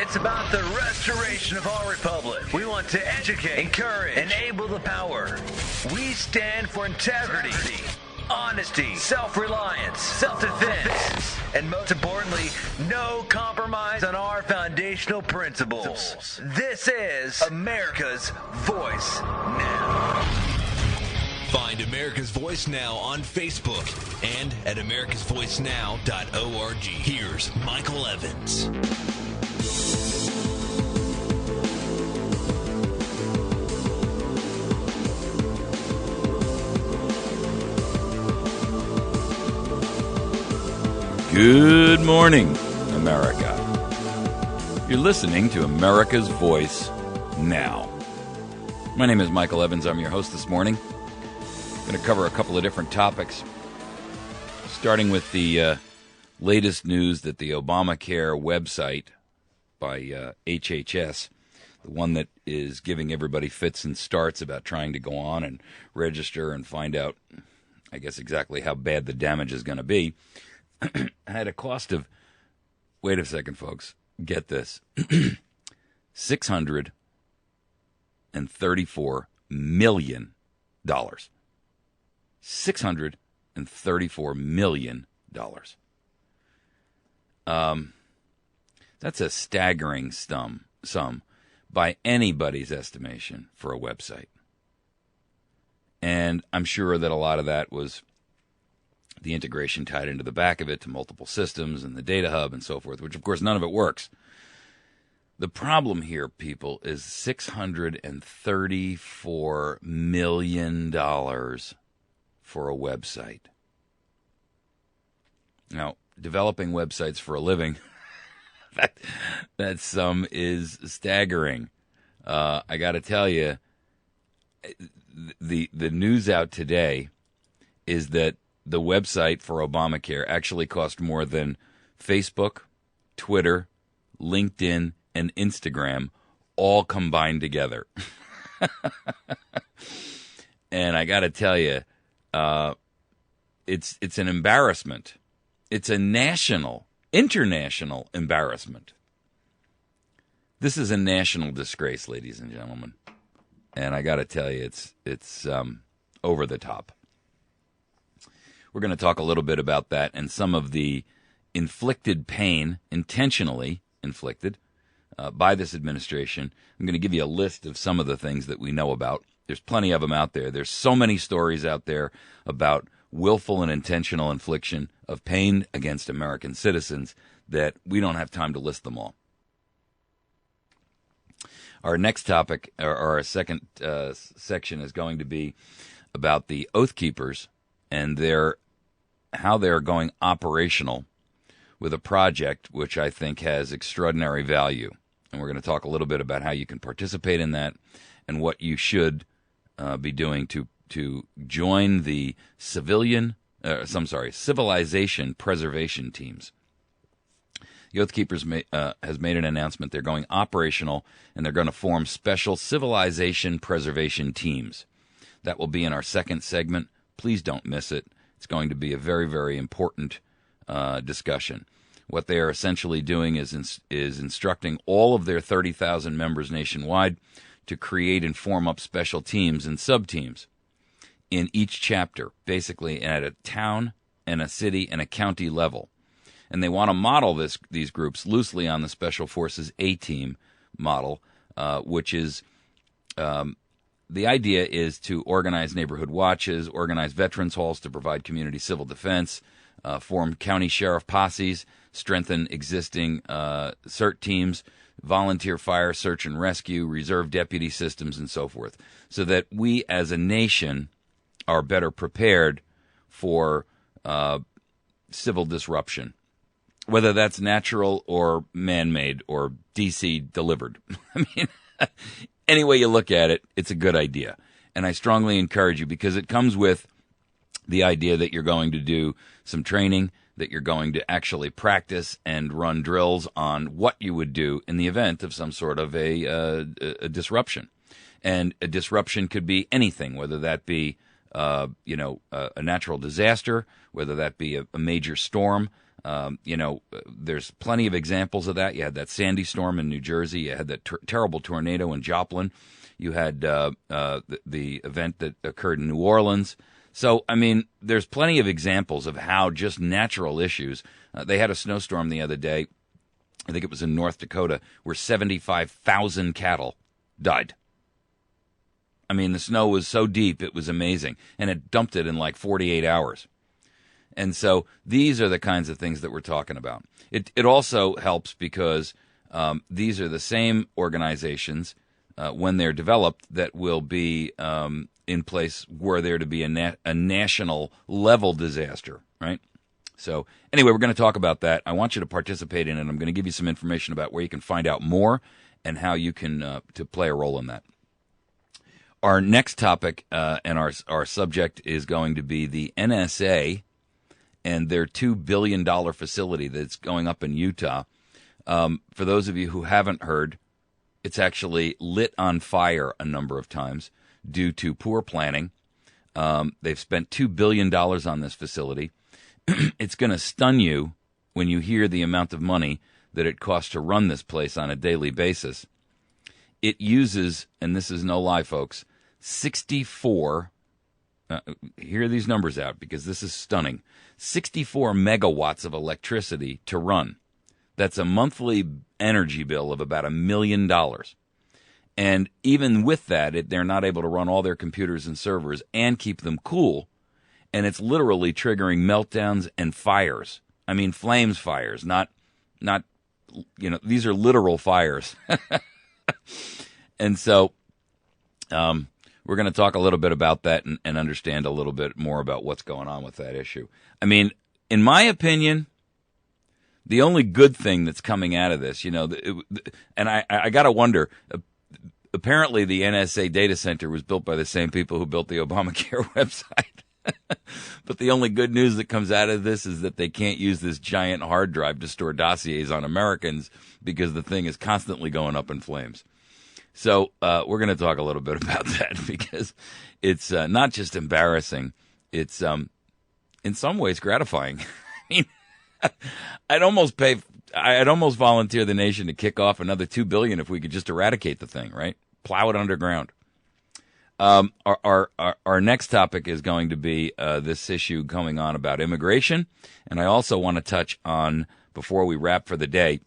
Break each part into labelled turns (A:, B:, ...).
A: It's about the restoration of our republic. We want to educate, encourage, enable the power. We stand for integrity, honesty, self-reliance, self-defense, and most importantly, no compromise on our foundational principles. This is America's Voice Now.
B: Find America's Voice Now on Facebook and at americasvoicenow.org. Here's Michael Evans.
C: Good morning, America. You're listening to America's Voice Now. My name is Michael Evans. I'm your host this morning. I'm going to cover a couple of different topics, starting with the latest news that the Obamacare website by HHS, the one that is giving everybody fits and starts about trying to go on and register and find out, I guess, exactly how bad the damage is going to be, had a cost of, wait a second, folks, get this, $634 million. $634 million. That's a staggering sum by anybody's estimation for a website. And I'm sure that a lot of that was the integration tied into the back of it to multiple systems and the data hub and so forth, which, of course, none of it works. The problem here, people, is $634 million for a website. Now, developing websites for a living, that sum is staggering. I got to tell you, the news out today is that the website for Obamacare actually cost more than Facebook, Twitter, LinkedIn, and Instagram all combined together. And I got to tell you, it's an embarrassment. It's a international embarrassment. This is a national disgrace, ladies and gentlemen. And I got to tell you, it's over the top. We're going to talk a little bit about that and some of the inflicted pain, intentionally inflicted, by this administration. I'm going to give you a list of some of the things that we know about. There's plenty of them out there. There's so many stories out there about willful and intentional infliction of pain against American citizens that we don't have time to list them all. Our next topic, or our second section, is going to be about the Oath Keepers and how they're going operational with a project which I think has extraordinary value. And we're going to talk a little bit about how you can participate in that and what you should be doing to join the civilization preservation teams. The Oath Keepers has made an announcement. They're going operational, and they're going to form special civilization preservation teams. That will be in our second segment. Please don't miss it. It's going to be a very, very important discussion. What they are essentially doing is instructing all of their 30,000 members nationwide to create and form up special teams and sub-teams in each chapter, basically at a town and a city and a county level. And they want to model these groups loosely on the Special Forces A-Team model, which is the idea is to organize neighborhood watches, organize veterans halls to provide community civil defense, form county sheriff posses, strengthen existing CERT teams, volunteer fire, search and rescue, reserve deputy systems, and so forth, so that we as a nation are better prepared for civil disruption, whether that's natural or man-made or DC delivered. I mean, any way you look at it, it's a good idea. And I strongly encourage you, because it comes with the idea that you're going to do some training, that you're going to actually practice and run drills on what you would do in the event of some sort of a disruption. And a disruption could be anything, whether that be a natural disaster, whether that be a major storm, There's plenty of examples of that. You had that Sandy storm in New Jersey. You had that terrible tornado in Joplin. You had the event that occurred in New Orleans. So, I mean, there's plenty of examples of how just natural issues. They had a snowstorm the other day, I think it was in North Dakota, where 75,000 cattle died. I mean, the snow was so deep, it was amazing. And it dumped it in like 48 hours. And so these are the kinds of things that we're talking about. It also helps because these are the same organizations, when they're developed, that will be in place were there to be a national level disaster, right? So anyway, we're going to talk about that. I want you to participate in it. I'm going to give you some information about where you can find out more and how you can to play a role in that. Our next topic and our subject is going to be the NSA and their $2 billion facility that's going up in Utah. For those of you who haven't heard, it's actually lit on fire a number of times due to poor planning. They've spent $2 billion on this facility. It's going to stun you when you hear the amount of money that it costs to run this place on a daily basis. It uses, and this is no lie, folks, 64, hear these numbers out because this is stunning, 64 megawatts of electricity to run. That's a monthly energy bill of about $1 million. And even with that, they're not able to run all their computers and servers and keep them cool. And it's literally triggering meltdowns and fires. I mean, flames fires, not these are literal fires. And so we're going to talk a little bit about that and understand a little bit more about what's going on with that issue. I mean, in my opinion, the only good thing that's coming out of this, and I got to wonder, apparently the NSA data center was built by the same people who built the Obamacare website. But the only good news that comes out of this is that they can't use this giant hard drive to store dossiers on Americans because the thing is constantly going up in flames. So we're going to talk a little bit about that because it's not just embarrassing. It's in some ways gratifying. I mean, I'd almost volunteer the nation to kick off another $2 billion if we could just eradicate the thing, right? Plow it underground. Our next topic is going to be this issue going on about immigration, and I also want to touch on, before we wrap for the day,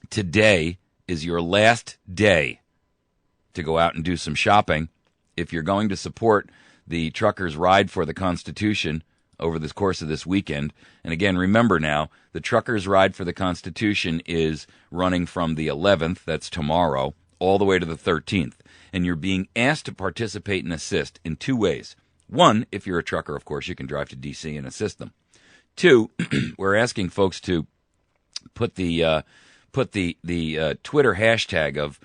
C: today is your last day to go out and do some shopping. If you're going to support the Truckers' Ride for the Constitution over the course of this weekend, and again, remember now, the Truckers' Ride for the Constitution is running from the 11th, that's tomorrow, all the way to the 13th. And you're being asked to participate and assist in two ways. One, if you're a trucker, of course, you can drive to D.C. and assist them. Two, we're asking folks to put the Twitter hashtag of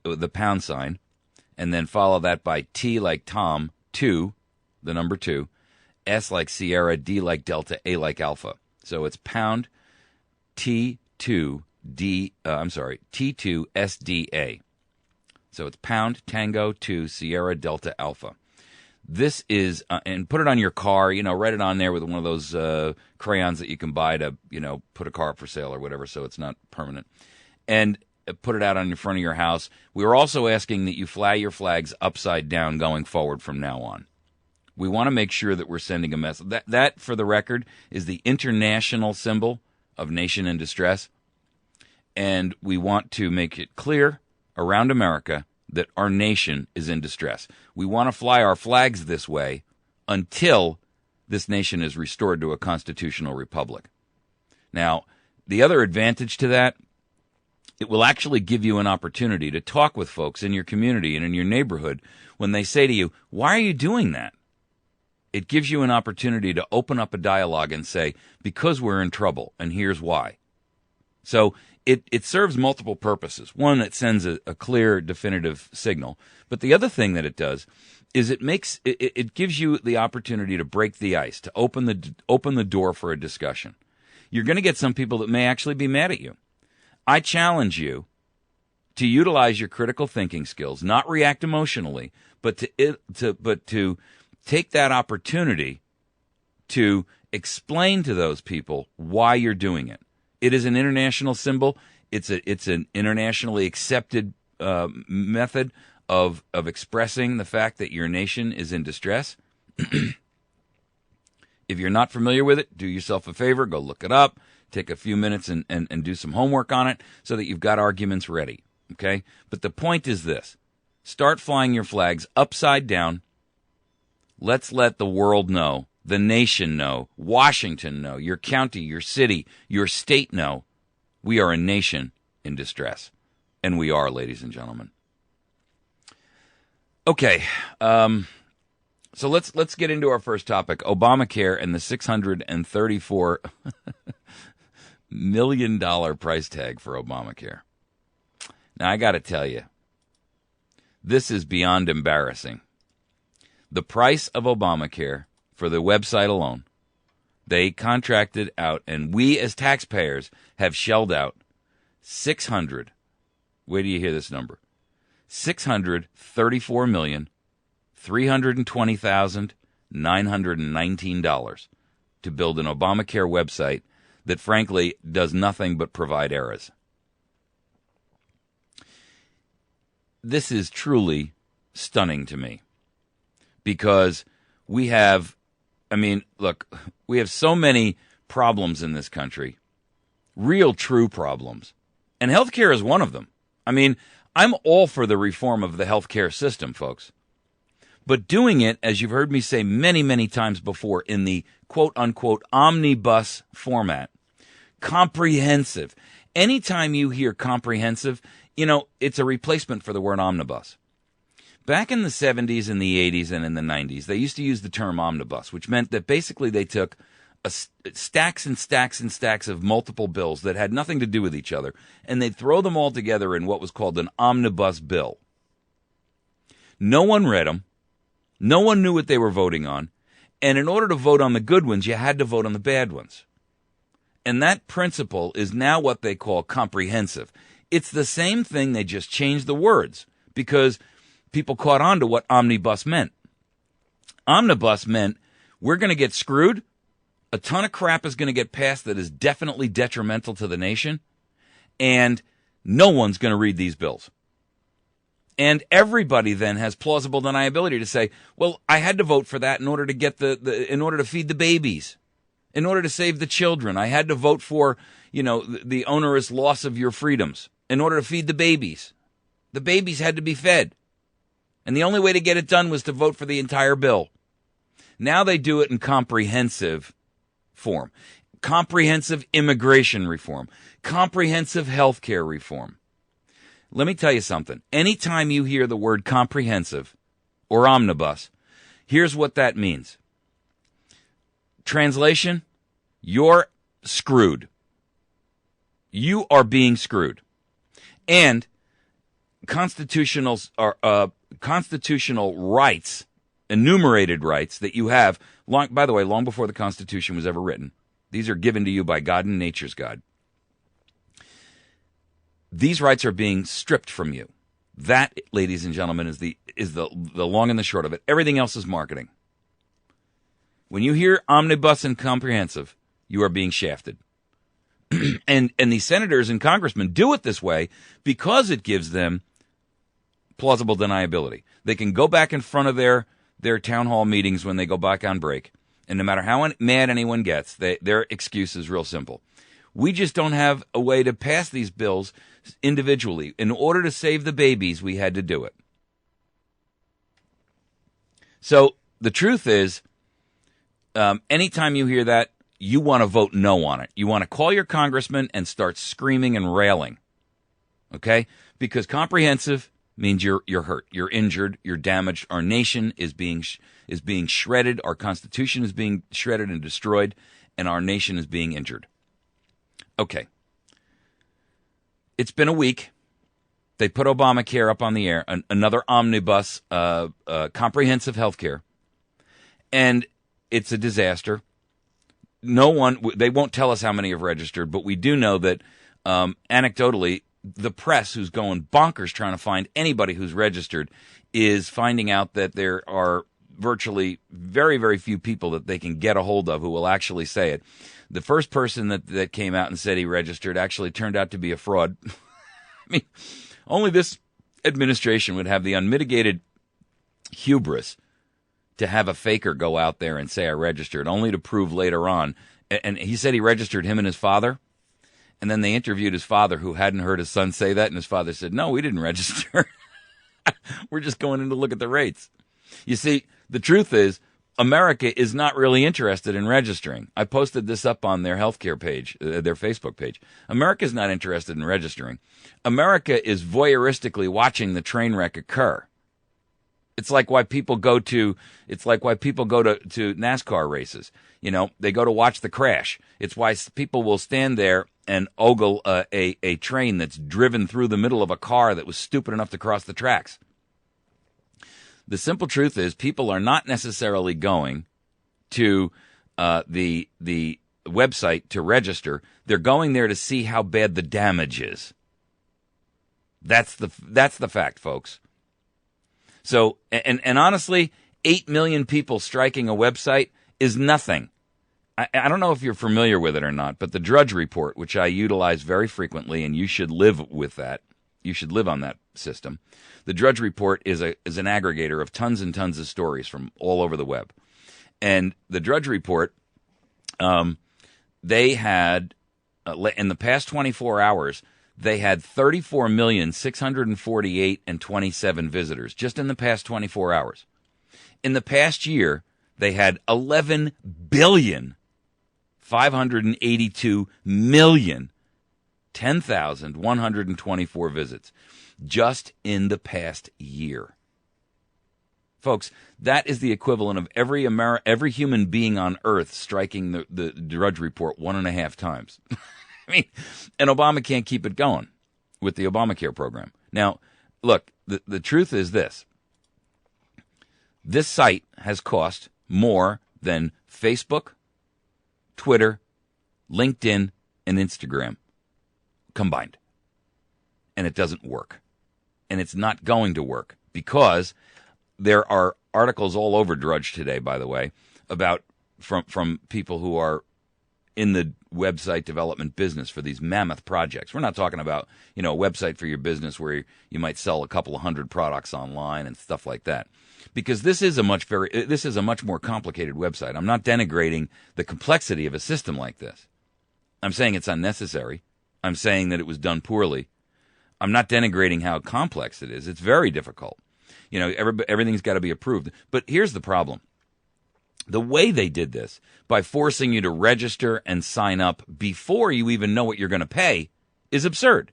C: the pound sign, and then follow that by T like Tom, 2, the number 2, S like Sierra, D like Delta, A like Alpha. So it's pound T2SDA. So it's pound Tango 2 Sierra Delta Alpha. This is, and put it on your car, write it on there with one of those crayons that you can buy to, put a car up for sale or whatever, so it's not permanent. And put it out on the front of your house. We are also asking that you fly your flags upside down going forward from now on. We want to make sure that we're sending a message. That, for the record, is the international symbol of nation in distress. And we want to make it clear around America that our nation is in distress. We want to fly our flags this way until this nation is restored to a constitutional republic. Now, the other advantage to that, it will actually give you an opportunity to talk with folks in your community and in your neighborhood when they say to you, why are you doing that? It gives you an opportunity to open up a dialogue and say, because we're in trouble, and here's why. So it serves multiple purposes. One, it sends a clear, definitive signal. But the other thing that it does is it gives you the opportunity to break the ice, to open the door for a discussion. You're going to get some people that may actually be mad at you. I challenge you to utilize your critical thinking skills, not react emotionally, but to take that opportunity to explain to those people why you're doing it. It is an international symbol. It's an internationally accepted method of expressing the fact that your nation is in distress. If you're not familiar with it, do yourself a favor, go look it up, take a few minutes and do some homework on it so that you've got arguments ready, okay? But the point is this. Start flying your flags upside down. Let's let the world know, the nation know, Washington know, your county, your city, your state know we are a nation in distress. And we are, ladies and gentlemen. Okay, so let's get into our first topic, Obamacare and the $634 million price tag for Obamacare. Now, I got to tell you, this is beyond embarrassing. The price of Obamacare for the website alone, they contracted out, and we as taxpayers have shelled out wait till you hear this number, $634,320,919 to build an Obamacare website that, frankly, does nothing but provide errors. This is truly stunning to me because we have so many problems in this country, real, true problems, and healthcare is one of them. I mean, I'm all for the reform of the healthcare system, folks. But doing it, as you've heard me say many, many times before, in the quote-unquote omnibus format, comprehensive. Anytime you hear comprehensive, it's a replacement for the word omnibus. Back in the 70s and the 80s and in the 90s, they used to use the term omnibus, which meant that basically they took stacks and stacks and stacks of multiple bills that had nothing to do with each other, and they'd throw them all together in what was called an omnibus bill. No one read them. No one knew what they were voting on. And in order to vote on the good ones, you had to vote on the bad ones. And that principle is now what they call comprehensive. It's the same thing, they just changed the words because people caught on to what omnibus meant. Omnibus meant we're going to get screwed. A ton of crap is going to get passed that is definitely detrimental to the nation, and no one's going to read these bills. And everybody then has plausible deniability to say, well, I had to vote for that in order to get in order to feed the babies, in order to save the children. I had to vote for, the onerous loss of your freedoms in order to feed the babies. The babies had to be fed. And the only way to get it done was to vote for the entire bill. Now they do it in comprehensive form. Comprehensive immigration reform. Comprehensive health care reform. Let me tell you something. Anytime you hear the word comprehensive or omnibus, here's what that means. Translation, you're screwed. You are being screwed. And constitutional rights, enumerated rights that you have, by the way, long before the Constitution was ever written. These are given to you by God and nature's God. These rights are being stripped from you. That, ladies and gentlemen, is the long and the short of it. Everything else is marketing. When you hear omnibus and comprehensive, you are being shafted. and these senators and congressmen do it this way because it gives them plausible deniability. They can go back in front of their town hall meetings when they go back on break, and no matter how mad anyone gets, their excuse is real simple. We just don't have a way to pass these bills individually. In order to save the babies, we had to do it. So the truth is, anytime you hear that, you want to vote no on it. You want to call your congressman and start screaming and railing, okay? Because comprehensive means you're hurt, you're injured, you're damaged. Our nation is being shredded. Our Constitution is being shredded and destroyed, and our nation is being injured. Okay. It's been a week. They put Obamacare up on the air, another omnibus, comprehensive health care, and it's a disaster. They won't tell us how many have registered, but we do know that anecdotally, the press, who's going bonkers trying to find anybody who's registered, is finding out that there are virtually very, very few people that they can get a hold of who will actually say it. The first person that came out and said he registered actually turned out to be a fraud. I mean, only this administration would have the unmitigated hubris to have a faker go out there and say I registered, only to prove later on. And he said he registered, him and his father. And then they interviewed his father, who hadn't heard his son say that. And his father said, no, we didn't register. We're just going in to look at the rates. You see, the truth is, America is not really interested in registering. I posted this up on their healthcare page, their Facebook page. America is not interested in registering. America is voyeuristically watching the train wreck occur. It's like why people go to NASCAR races. You know, they go to watch the crash. It's why people will stand there and ogle a train that's driven through the middle of a car that was stupid enough to cross the tracks. The simple truth is, people are not necessarily going to the website to register. They're going there to see how bad the damage is. That's the fact, folks. So, and honestly, 8 million people striking a website is nothing. I don't know if you're familiar with it or not, but the Drudge Report, which I utilize very frequently, and you should live with that. You should live on that system. The Drudge Report is an aggregator of tons and tons of stories from all over the web. And the Drudge Report, they had, in the past 24 hours, they had 34,648,027 visitors just in the past 24 hours. In the past year, they had 11,582,010,124 visits just in the past year. Folks, that is the equivalent of every human being on Earth striking the Drudge Report 1.5 times. I mean, and Obama can't keep it going with the Obamacare program. Now, look, the truth is this. This site has cost more than Facebook, Twitter, LinkedIn, and Instagram combined. And it doesn't work. And it's not going to work because there are articles all over Drudge today, by the way, about from people who are in the website development business for these mammoth projects. We're not talking about, a website for your business where you might sell a couple of hundred products online and stuff like that. Because this is a much more complicated website. I'm not denigrating the complexity of a system like this. I'm saying it's unnecessary. I'm saying that it was done poorly. I'm not denigrating how complex it is. It's very difficult. Everything's got to be approved. But here's the problem. The way they did this, by forcing you to register and sign up before you even know what you're going to pay, is absurd.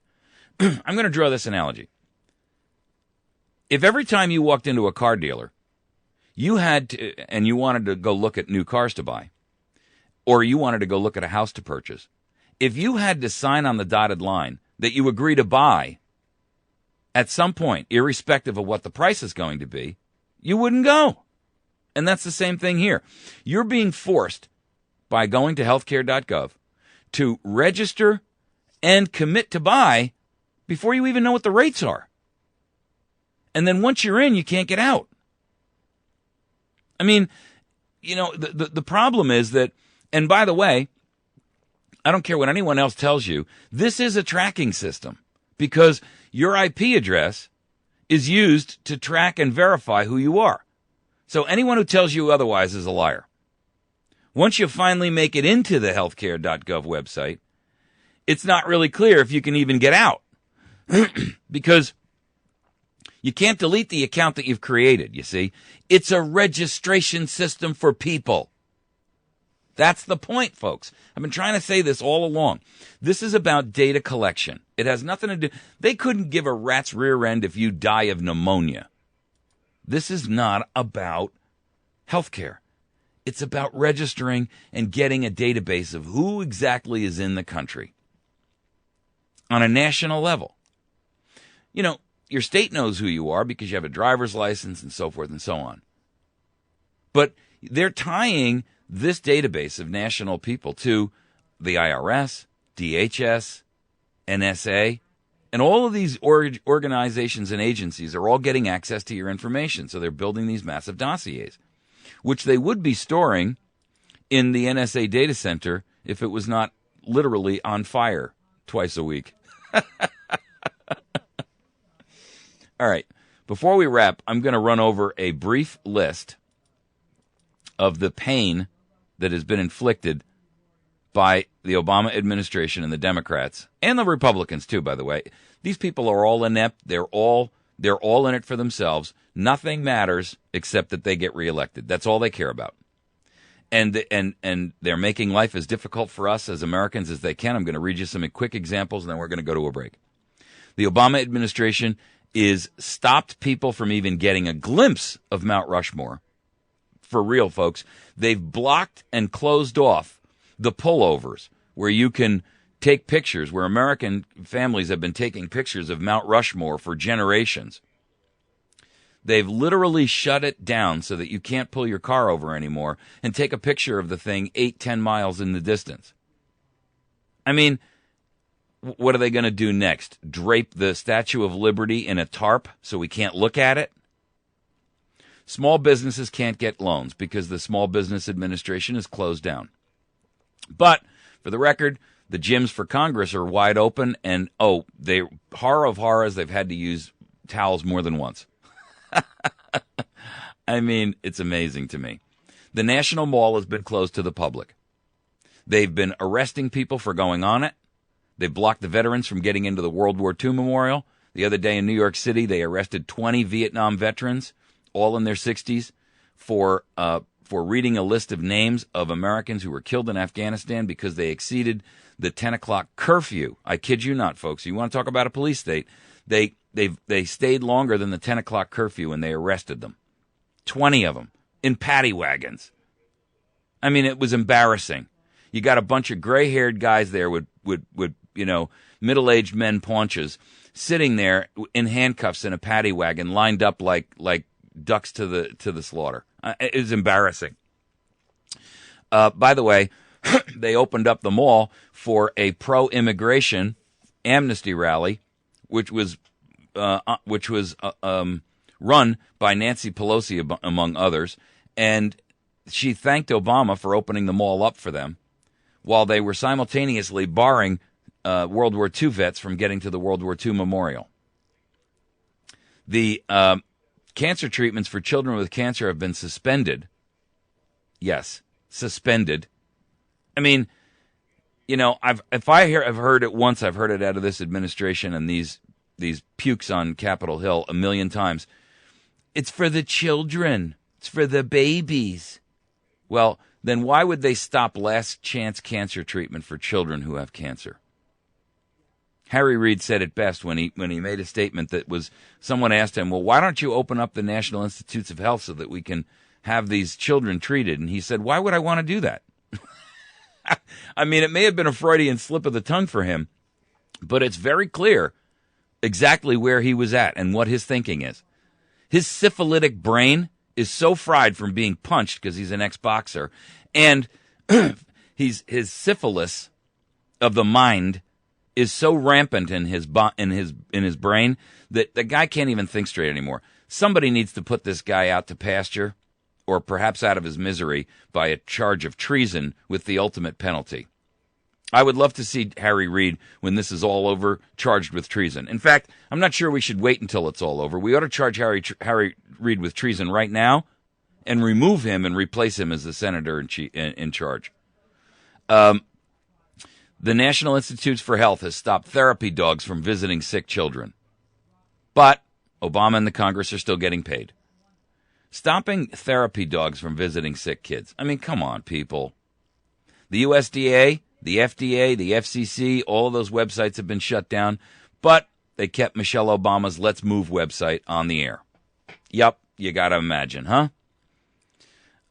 C: I'm going to draw this analogy. If every time you walked into a car dealer, you had to, and you wanted to go look at new cars to buy, or you wanted to go look at a house to purchase, if you had to sign on the dotted line that you agree to buy at some point, irrespective of what the price is going to be, you wouldn't go. And that's the same thing here. You're being forced by going to healthcare.gov to register and commit to buy before you even know what the rates are. And then once you're in, you can't get out. I mean, the problem is that, and by the way, I don't care what anyone else tells you, this is a tracking system because your IP address is used to track and verify who you are. So anyone who tells you otherwise is a liar. Once you finally make it into the healthcare.gov website, it's not really clear if you can even get out because you can't delete the account that you've created, you see. It's a registration system for people. That's the point, folks. I've been trying to say this all along. This is about data collection. It has nothing to do. They couldn't give a rat's rear end if you die of pneumonia. This is not about healthcare. It's about registering and getting a database of who exactly is in the country on a national level. Your state knows who you are because you have a driver's license and so forth and so on. But they're tying this database of national people to the IRS, DHS, NSA, and all of these organizations and agencies are all getting access to your information. So they're building these massive dossiers. which they would be storing in the NSA data center if it was not literally on fire twice a week. All right. Before we wrap, I'm going to run over a brief list of the pain that has been inflicted by the Obama administration and the Democrats and the Republicans too, by the way. These people are all inept. They're all in it for themselves. Nothing matters except that they get reelected. That's all they care about. And they're making life as difficult for us as Americans as they can. I'm going to read you some quick examples, and then we're going to go to a break. The Obama administration is stopped people from even getting a glimpse of Mount Rushmore. For real, folks. They've blocked and closed off the pullovers where you can take pictures, where American families have been taking pictures of Mount Rushmore for generations. They've literally shut it down so that you can't pull your car over anymore and take a picture of the thing 8-10 miles in the distance. I mean, what are they going to do next? Drape the Statue of Liberty in a tarp so we can't look at it? Small businesses can't get loans because the Small Business Administration is closed down. But, for the record, the gyms for Congress are wide open, and, horror of horrors, they've had to use towels more than once. I mean, it's amazing to me. The National Mall has been closed to the public. They've been arresting people for going on it. They've blocked the veterans from getting into the World War II memorial. The other day in New York City, they arrested 20 Vietnam veterans, all in their 60s, for reading a list of names of Americans who were killed in Afghanistan because they exceeded the 10 o'clock curfew. I kid you not, folks. You want to talk about a police state? They stayed longer than the 10 o'clock curfew, and they arrested them. 20 of them in paddy wagons. I mean, it was embarrassing. You got a bunch of gray-haired guys there with middle-aged men paunches sitting there in handcuffs in a paddy wagon, lined up like ducks to the slaughter. It was embarrassing. By the way, they opened up the mall for a pro-immigration amnesty rally, which was run by Nancy Pelosi, among others, and she thanked Obama for opening the mall up for them, while they were simultaneously barring World War II vets from getting to the World War II memorial. The cancer treatments for children with cancer have been suspended. Yes, suspended. I mean, I've heard it once, I've heard it out of this administration and these pukes on Capitol Hill a million times. It's for the children. It's for the babies. Well, then why would they stop last chance cancer treatment for children who have cancer? Harry Reid said it best when he made a statement that was, someone asked him, well, why don't you open up the National Institutes of Health so that we can have these children treated? And he said, why would I want to do that? I mean, it may have been a Freudian slip of the tongue for him, but it's very clear exactly where he was at and what his thinking is. His syphilitic brain is so fried from being punched because he's an ex-boxer, and his syphilis of the mind is so rampant in his brain that the guy can't even think straight anymore. Somebody needs to put this guy out to pasture, or perhaps out of his misery, by a charge of treason with the ultimate penalty. I would love to see Harry Reid, when this is all over, charged with treason. In fact, I'm not sure we should wait until it's all over. We ought to charge Harry Reid with treason right now and remove him and replace him as the senator in charge. The National Institutes for Health has stopped therapy dogs from visiting sick children. But Obama and the Congress are still getting paid. Stopping therapy dogs from visiting sick kids. I mean, come on, people. The USDA, the FDA, the FCC, all of those websites have been shut down, but they kept Michelle Obama's Let's Move website on the air. Yup, you got to imagine, huh?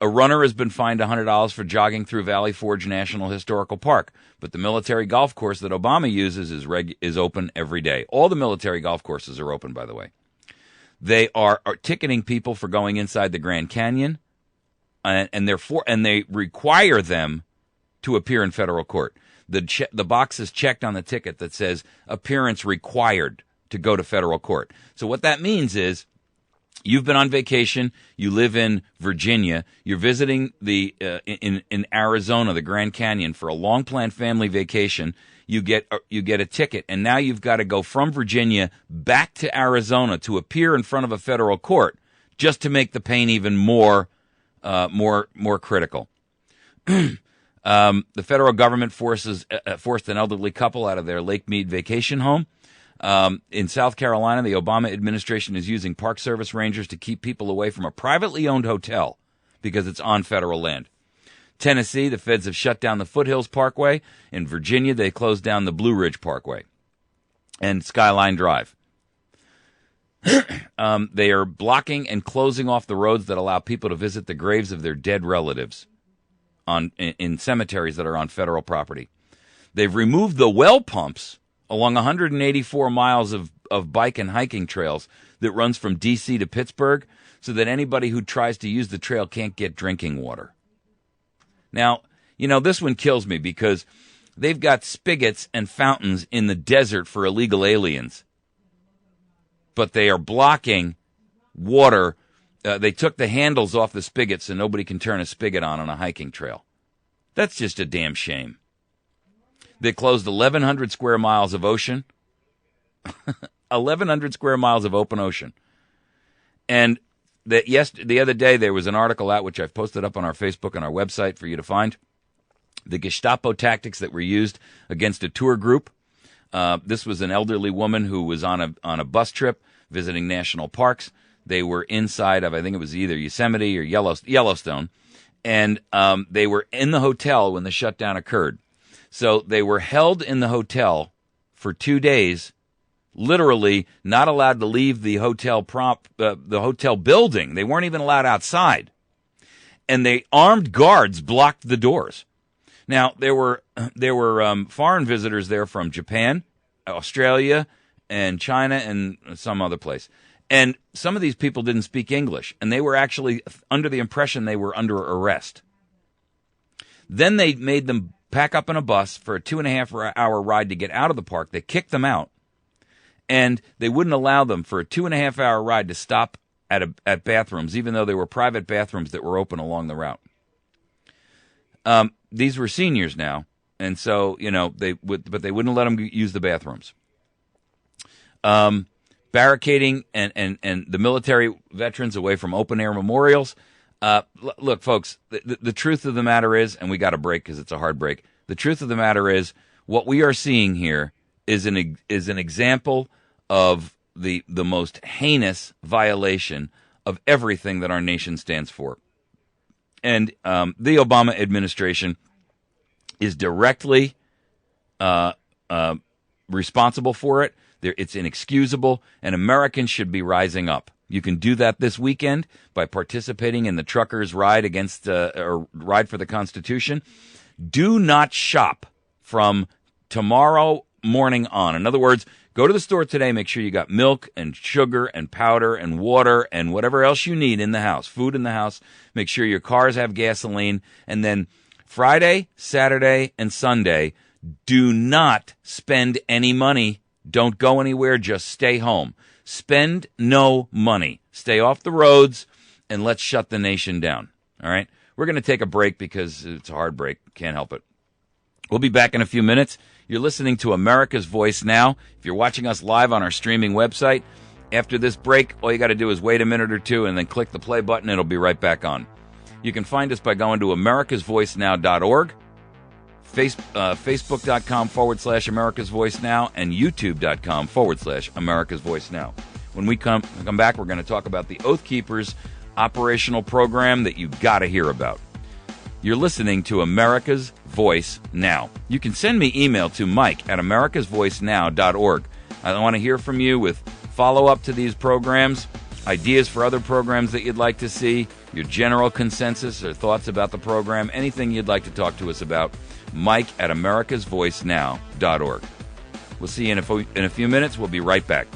C: A runner has been fined $100 for jogging through Valley Forge National Historical Park, but the military golf course that Obama uses is open every day. All the military golf courses are open, by the way. They are ticketing people for going inside the Grand Canyon, and they require them to appear in federal court. The box is checked on the ticket that says appearance required to go to federal court. So what that means is You've been on vacation. You live in Virginia. You're visiting in Arizona, the Grand Canyon, for a long-planned family vacation. You get a ticket, and now you've got to go from Virginia back to Arizona to appear in front of a federal court just to make the pain even more critical. The federal government forced an elderly couple out of their Lake Mead vacation home. In South Carolina, the Obama administration is using Park Service rangers to keep people away from a privately owned hotel because it's on federal land. Tennessee, the feds have shut down the Foothills Parkway. In Virginia, they closed down the Blue Ridge Parkway and Skyline Drive. They are blocking and closing off the roads that allow people to visit the graves of their dead relatives in cemeteries that are on federal property. They've removed the well pumps along 184 miles of bike and hiking trails that runs from D.C. to Pittsburgh so that anybody who tries to use the trail can't get drinking water. Now, this one kills me because they've got spigots and fountains in the desert for illegal aliens, but they are blocking water. They took the handles off the spigots so nobody can turn a spigot on a hiking trail. That's just a damn shame. They closed 1,100 square miles of ocean, 1,100 square miles of open ocean. And the other day there was an article out, which I've posted up on our Facebook and our website for you to find, the Gestapo tactics that were used against a tour group. This was an elderly woman who was on a bus trip visiting national parks. They were inside of, I think it was either Yosemite or Yellowstone, and they were in the hotel when the shutdown occurred. So they were held in the hotel for 2 days, literally not allowed to leave the hotel the hotel building. They weren't even allowed outside. And the armed guards blocked the doors. Now, there were foreign visitors there from Japan, Australia, and China, and some other place. And some of these people didn't speak English, and they were actually under the impression they were under arrest. Then they made them pack up in a bus for a 2.5-hour ride to get out of the park. They kicked them out, and they wouldn't allow them for a 2.5-hour ride to stop at bathrooms, even though there were private bathrooms that were open along the route. These were seniors now, and so they wouldn't let them use the bathrooms. Barricading and the military veterans away from open air memorials. Look, folks, the truth of the matter is, and we got a break because it's a hard break. The truth of the matter is, what we are seeing here is an example of the most heinous violation of everything that our nation stands for. And the Obama administration is directly responsible for it. It's inexcusable, and Americans should be rising up. You can do that this weekend by participating in the truckers' ride or ride for the Constitution. Do not shop from tomorrow morning on. In other words, go to the store today, make sure you got milk and sugar and powder and water and whatever else you need in the house, food in the house. Make sure your cars have gasoline. And then Friday, Saturday, and Sunday, do not spend any money. Don't go anywhere. Just stay home. Spend no money. Stay off the roads, and let's shut the nation down. All right? We're going to take a break because it's a hard break. Can't help it. We'll be back in a few minutes. You're listening to America's Voice Now. If you're watching us live on our streaming website, after this break, all you got to do is wait a minute or two and then click the play button. It'll be right back on. You can find us by going to americasvoicenow.org. Facebook.com/America's Voice Now, and YouTube.com/America's Voice Now. When we come back, we're going to talk about the Oath Keepers operational program that you got to hear about. You're listening to America's Voice Now. You can send me email to mike@americasvoicenow.org. I want to hear from you with follow-up to these programs, ideas for other programs that you'd like to see, your general consensus or thoughts about the program, anything you'd like to talk to us about. Mike@americasvoicenow.org. We'll see you in a few minutes. We'll be right back.